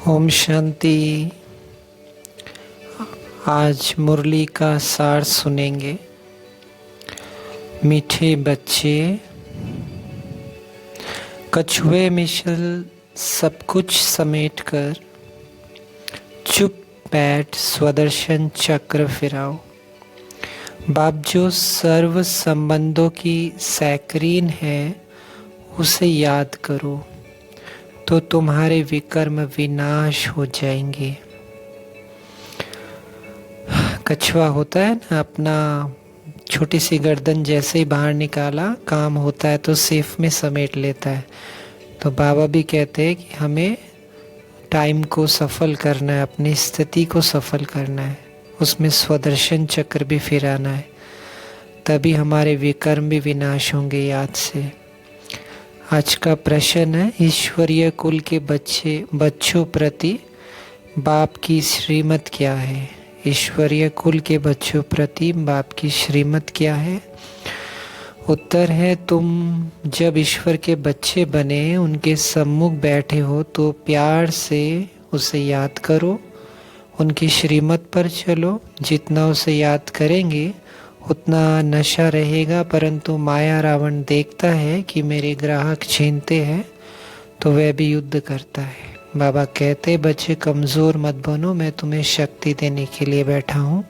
ओम शांति। आज मुरली का सार सुनेंगे। मीठे बच्चे, कछुए मिसल सब कुछ समेटकर चुप बैठ स्वदर्शन चक्र फिराओ। बाप जो सर्व संबंधों की सैकरीन है उसे याद करो तो तुम्हारे विकर्म विनाश हो जाएंगे। कछुआ होता है ना, अपना छोटी सी गर्दन जैसे ही बाहर निकाला काम होता है तो सेफ में समेट लेता है। तो बाबा भी कहते हैं कि हमें टाइम को सफल करना है, अपनी स्थिति को सफल करना है, उसमें स्वदर्शन चक्र भी फिराना है, तभी हमारे विकर्म भी विनाश होंगे। याद से आज का प्रश्न है, ईश्वरीय कुल के बच्चों प्रति बाप की श्रीमत क्या है? ईश्वरीय कुल के बच्चों प्रति बाप की श्रीमत क्या है? उत्तर है, तुम जब ईश्वर के बच्चे बने, उनके सम्मुख बैठे हो तो प्यार से उसे याद करो, उनकी श्रीमत पर चलो। जितना उसे याद करेंगे उतना नशा रहेगा, परंतु माया रावण देखता है कि मेरे ग्राहक छीनते हैं तो वह भी युद्ध करता है। बाबा कहते, बच्चे कमज़ोर मत बनो, मैं तुम्हें शक्ति देने के लिए बैठा हूँ,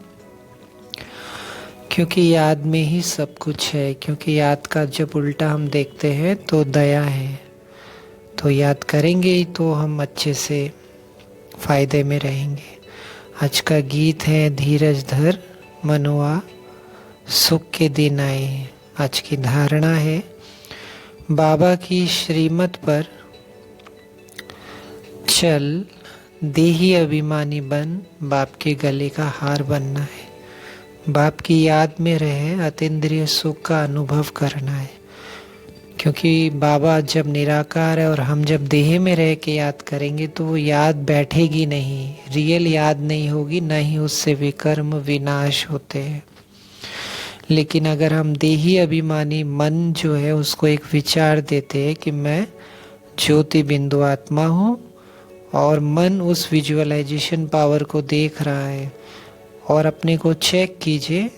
क्योंकि याद में ही सब कुछ है। क्योंकि याद का जब उल्टा हम देखते हैं तो दया है, तो याद करेंगे ही तो हम अच्छे से फायदे में रहेंगे। आज का गीत है, धीरज धर मनोआ सुख के दिन आए। आज की धारणा है, बाबा की श्रीमत पर चल, देही अभिमानी बन, बाप के गले का हार बनना है। बाप की याद में रहे, अतीन्द्रिय सुख का अनुभव करना है। क्योंकि बाबा जब निराकार है और हम जब देह में रह के याद करेंगे तो वो याद बैठेगी नहीं, रियल याद नहीं होगी, ना ही उससे विकर्म विनाश होते हैं। लेकिन अगर हम देही अभिमानी मन जो है उसको एक विचार देते हैं कि मैं ज्योति बिंदु आत्मा हूँ, और मन उस विजुअलाइजेशन पावर को देख रहा है, और अपने को चेक कीजिए,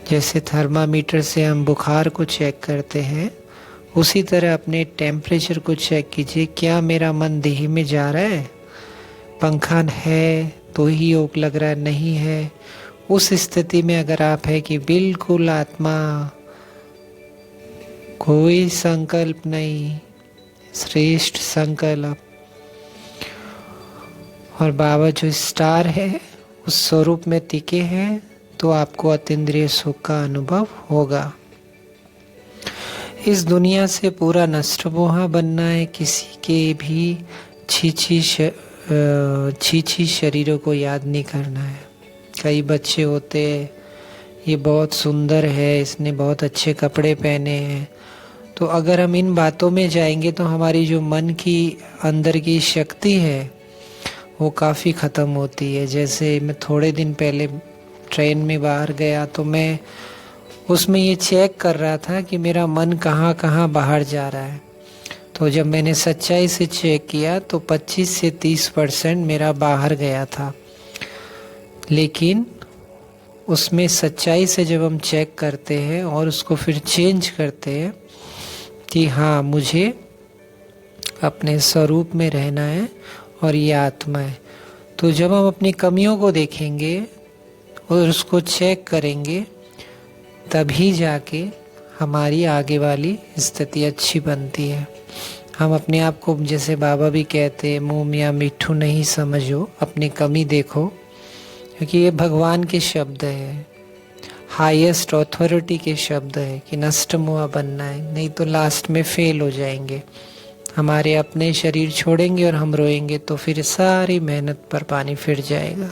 जैसे थर्मामीटर से हम बुखार को चेक करते हैं, उसी तरह अपने टेम्परेचर को चेक कीजिए। क्या मेरा मन देह में जा रहा है? पंखा है तो ही योग लग रहा है, नहीं है। उस स्थिति में अगर आप है कि बिल्कुल आत्मा, कोई संकल्प नहीं, श्रेष्ठ संकल्प, और बाबा जो स्टार है उस स्वरूप में टिके हैं, तो आपको अतीन्द्रिय सुख का अनुभव होगा। इस दुनिया से पूरा नष्टमोहा बनना है, किसी के भी छीछी शरीरों को याद नहीं करना है। कई बच्चे होते, ये बहुत सुंदर है, इसने बहुत अच्छे कपड़े पहने हैं, तो अगर हम इन बातों में जाएंगे तो हमारी जो मन की अंदर की शक्ति है वो काफ़ी ख़त्म होती है। जैसे मैं थोड़े दिन पहले ट्रेन में बाहर गया तो मैं उसमें ये चेक कर रहा था कि मेरा मन कहाँ कहाँ बाहर जा रहा है। तो जब मैंने सच्चाई से चेक किया तो 25 से 30% मेरा बाहर गया था। लेकिन उसमें सच्चाई से जब हम चेक करते हैं और उसको फिर चेंज करते हैं कि हाँ, मुझे अपने स्वरूप में रहना है और ये आत्मा है, तो जब हम अपनी कमियों को देखेंगे और उसको चेक करेंगे, तभी जाके हमारी आगे वाली स्थिति अच्छी बनती है। हम अपने आप को, जैसे बाबा भी कहते हैं, मुँह मियाँ मिट्ठू नहीं समझो, अपनी कमी देखो, क्योंकि ये भगवान के शब्द है, हाईएस्ट अथॉरिटी के शब्द है कि नष्टमोहा बनना है, नहीं तो लास्ट में फेल हो जाएंगे। हमारे अपने शरीर छोड़ेंगे और हम रोएंगे तो फिर सारी मेहनत पर पानी फिर जाएगा।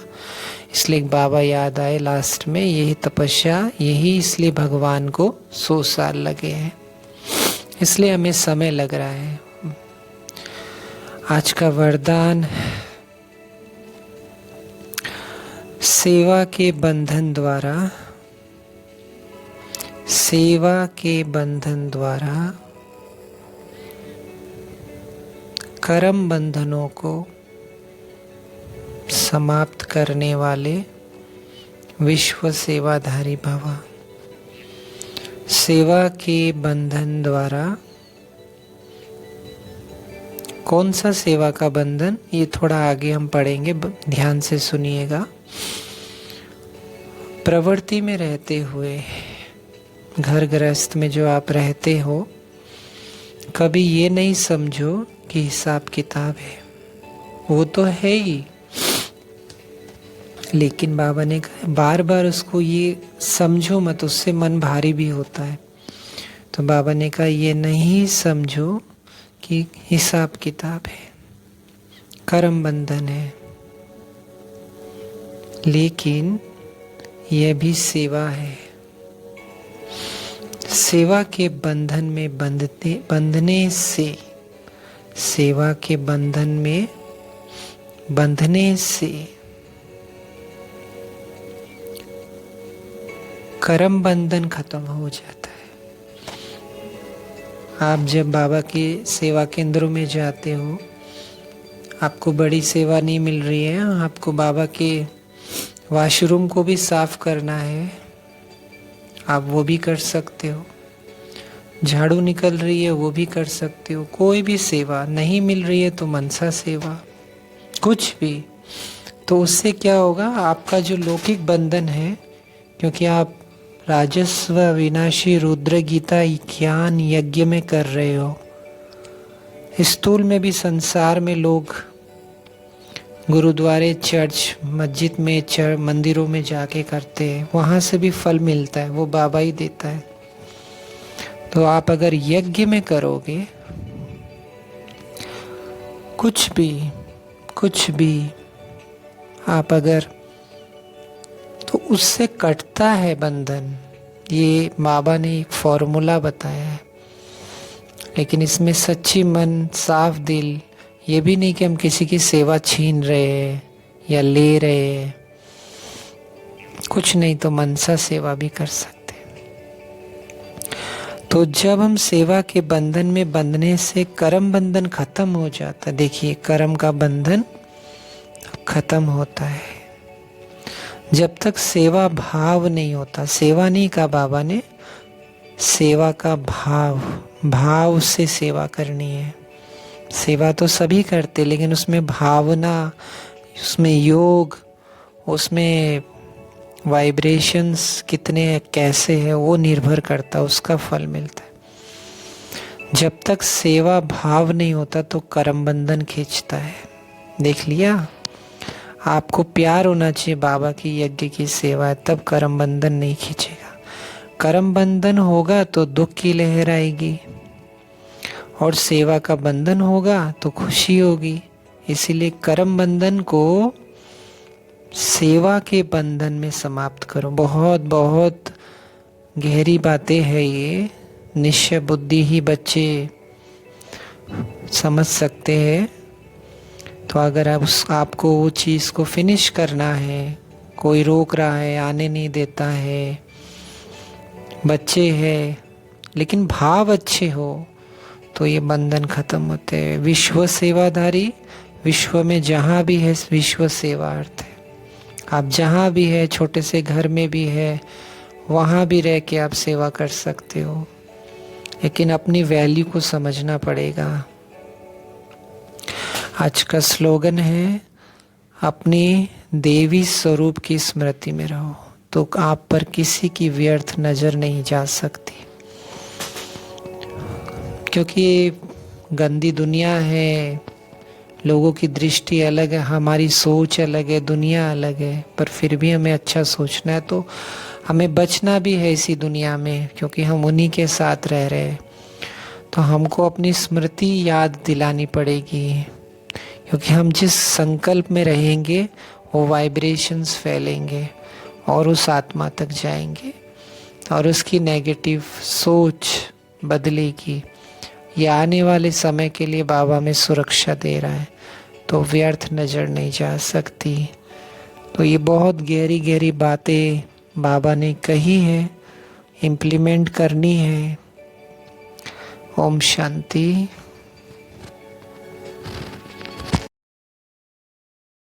इसलिए बाबा याद आए लास्ट में, यही तपस्या, यही इसलिए भगवान को 100 साल लगे हैं, इसलिए हमें समय लग रहा है। आज का वरदान, सेवा के बंधन द्वारा, सेवा के बंधन द्वारा कर्म बंधनों को समाप्त करने वाले विश्व सेवाधारी भव। सेवा के बंधन द्वारा, कौन सा सेवा का बंधन, ये थोड़ा आगे हम पढ़ेंगे, ध्यान से सुनिएगा। प्रवृत्ति में रहते हुए, घर गृहस्थ में जो आप रहते हो, कभी ये नहीं समझो कि हिसाब किताब है, वो तो है ही, लेकिन बाबा ने कहा बार बार उसको ये समझो मत, उससे मन भारी भी होता है। तो बाबा ने कहा ये नहीं समझो कि हिसाब किताब है, कर्म बंधन है, लेकिन यह भी सेवा है। सेवा के बंधन में बंधने से, सेवा के बंधन में बंधने से कर्म बंधन खत्म हो जाता है। आप जब बाबा के सेवा केंद्रों में जाते हो, आपको बड़ी सेवा नहीं मिल रही है, आपको बाबा के वॉशरूम को भी साफ करना है, आप वो भी कर सकते हो। झाड़ू निकल रही है, वो भी कर सकते हो। कोई भी सेवा नहीं मिल रही है तो मनसा सेवा, कुछ भी, तो उससे क्या होगा, आपका जो लौकिक बंधन है, क्योंकि आप राजस्व विनाशी रुद्र गीता ज्ञान यज्ञ में कर रहे हो, स्थूल में भी संसार में लोग गुरुद्वारे, चर्च, मस्जिद में, मंदिरों में जाके करते हैं, वहाँ से भी फल मिलता है, वो बाबा ही देता है। तो आप अगर यज्ञ में करोगे, कुछ भी आप अगर, तो उससे कटता है बंधन। ये बाबा ने एक फॉर्मूला बताया है, लेकिन इसमें सच्ची मन, साफ दिल, ये भी नहीं कि हम किसी की सेवा छीन रहे हैं या ले रहे हैं, कुछ नहीं तो मनसा सेवा भी कर सकते। तो जब हम सेवा के बंधन में बंधने से कर्म बंधन खत्म हो जाता, देखिए कर्म का बंधन खत्म होता है। जब तक सेवा भाव नहीं होता, सेवा नहीं कहा बाबा ने, सेवा का भाव से सेवा करनी है। सेवा तो सभी करते, लेकिन उसमें भावना, उसमें योग, उसमें वाइब्रेशंस कितने कैसे है, वो निर्भर करता, उसका फल मिलता है। जब तक सेवा भाव नहीं होता तो कर्म बंधन खींचता है। देख लिया, आपको प्यार होना चाहिए बाबा की यज्ञ की सेवा है, तब कर्म बंधन नहीं खींचेगा। कर्म बंधन होगा तो दुख की लहर आएगी, और सेवा का बंधन होगा तो खुशी होगी। इसीलिए कर्म बंधन को सेवा के बंधन में समाप्त करो। बहुत बहुत गहरी बातें हैं ये, निश्चय बुद्धि ही बच्चे समझ सकते हैं। तो अगर आपको वो चीज़ को फिनिश करना है, कोई रोक रहा है, आने नहीं देता है, बच्चे हैं, लेकिन भाव अच्छे हो, तो ये बंधन खत्म होते हैं। विश्व सेवाधारी, विश्व में जहाँ भी है विश्व सेवा अर्थ है। आप जहाँ भी है, छोटे से घर में भी है, वहाँ भी रह के आप सेवा कर सकते हो, लेकिन अपनी वैल्यू को समझना पड़ेगा। आज का स्लोगन है, अपनी देवी स्वरूप की स्मृति में रहो, तो आप पर किसी की व्यर्थ नजर नहीं जा सकती। क्योंकि गंदी दुनिया है, लोगों की दृष्टि अलग है, हमारी सोच अलग है, दुनिया अलग है, पर फिर भी हमें अच्छा सोचना है। तो हमें बचना भी है इसी दुनिया में, क्योंकि हम उन्हीं के साथ रह रहे हैं। तो हमको अपनी स्मृति याद दिलानी पड़ेगी, क्योंकि हम जिस संकल्प में रहेंगे वो वाइब्रेशंस फैलेंगे और उस आत्मा तक जाएंगे, और उसकी नेगेटिव सोच बदलेगी। ये आने वाले समय के लिए बाबा में सुरक्षा दे रहा है, तो व्यर्थ नज़र नहीं जा सकती। तो ये बहुत गहरी गहरी बातें बाबा ने कही है, इम्प्लीमेंट करनी है। ओम शांति।